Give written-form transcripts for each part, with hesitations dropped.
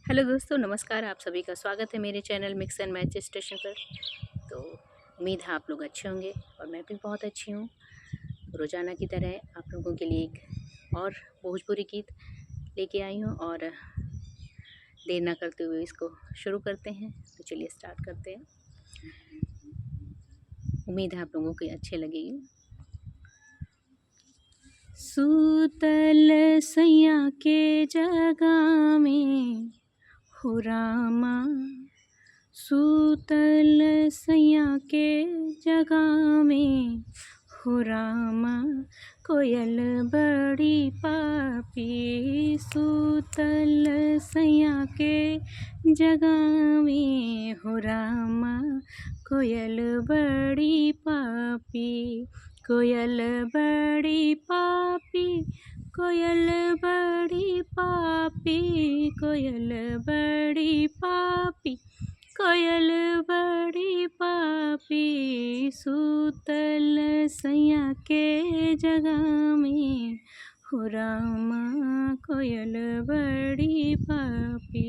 Hello दोस्तों, नमस्कार। आप सभी का स्वागत है मेरे channel mix and match station पर। तो उम्मीद है आप लोग अच्छे होंगे और मैं भी बहुत अच्छी हूँ। रोज़ाना की तरह आप लोगों के लिए एक और भोजपुरी गीत लेके आई हूँ और देर ना करते हुए इसको शुरू करते हैं। तो चलिए स्टार्ट करते हैं। उम्मीद है आप लोगों को अच्छे लगेगी। सूतल सैया के जगह में हो रामा, सूतल सैया के जगह में हो रामा, कोयल बड़ी पापी। सूतल सैया के जगह में हो रामा, कोयल बड़ी पापी। कोयल बड़ी पापी, कोयल बड़ी पापी, कोयल बड़ी पापी, कोयल बड़ी पापी। सूतल सैया के जगह में हो रामा, कोयल बड़ी पापी।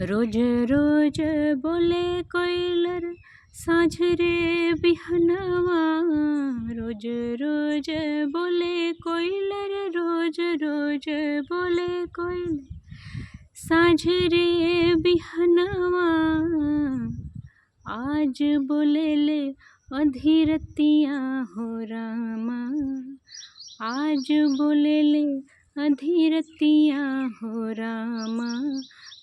रोज रोज बोले कोयलर साँझ रे बिहनवा, रोज रोज बोले कोयलर, रोज रोज बोले कोयल साँझ रे बिहनवा। आज बोले ले अधीरतिया हो रामा, आज बोले ले अधीरतिया हो रामा,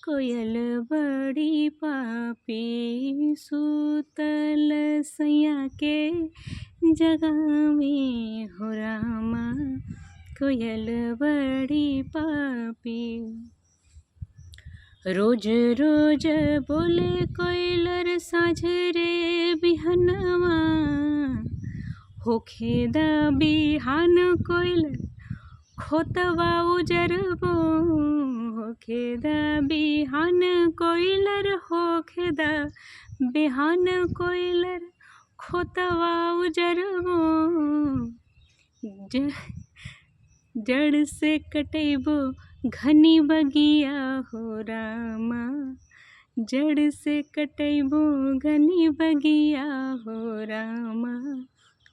कोयल बड़ी पापी। सूतल सैया के जगह में हो रामा, कोयल बड़ी पापी। रोज रोज बोले कोयलर साँझ रे बिहनवा, होखे द बिहान कोयलर खोतवा उजरबो, होखे द बिहान कोयलर, होखे द बिहान कोयलर खोतवा उजरबो। जड़ से कटेबो घनी बगिया हो रामा, जड़ से कटेबो घनी बगिया हो रामा,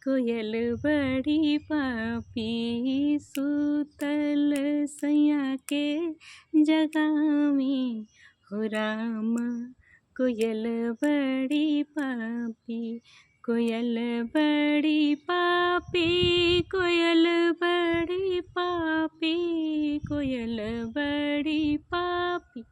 कोयल बड़ी पापी। सूतल सैया के जगह में हो रामा, कोयल बड़ी पापी। कोयल बड़ी पापी, कोयल बड़ी पापी, कोयल बड़ी पापी,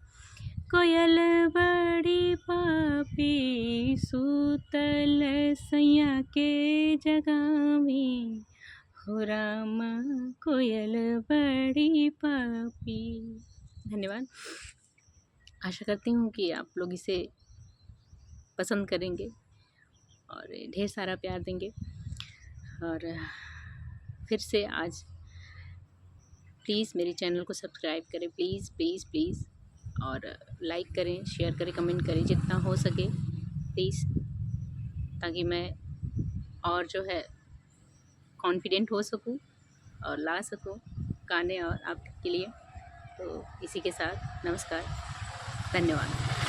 कोयल बड़ी पापी। सूतल सैया के जगह में हो रामा, कोयल बड़ी पापी। धन्यवाद। आशा करती हूँ कि आप लोग इसे पसंद करेंगे और ढेर सारा प्यार देंगे। और फिर से आज प्लीज़ मेरे चैनल को सब्सक्राइब करें, प्लीज़ प्लीज़ प्लीज़, और लाइक करें, शेयर करें, कमेंट करें जितना हो सके प्लीज़, ताकि मैं और जो है कॉन्फिडेंट हो सकूं और ला सकूं गाने और आपके लिए। तो इसी के साथ नमस्कार, धन्यवाद।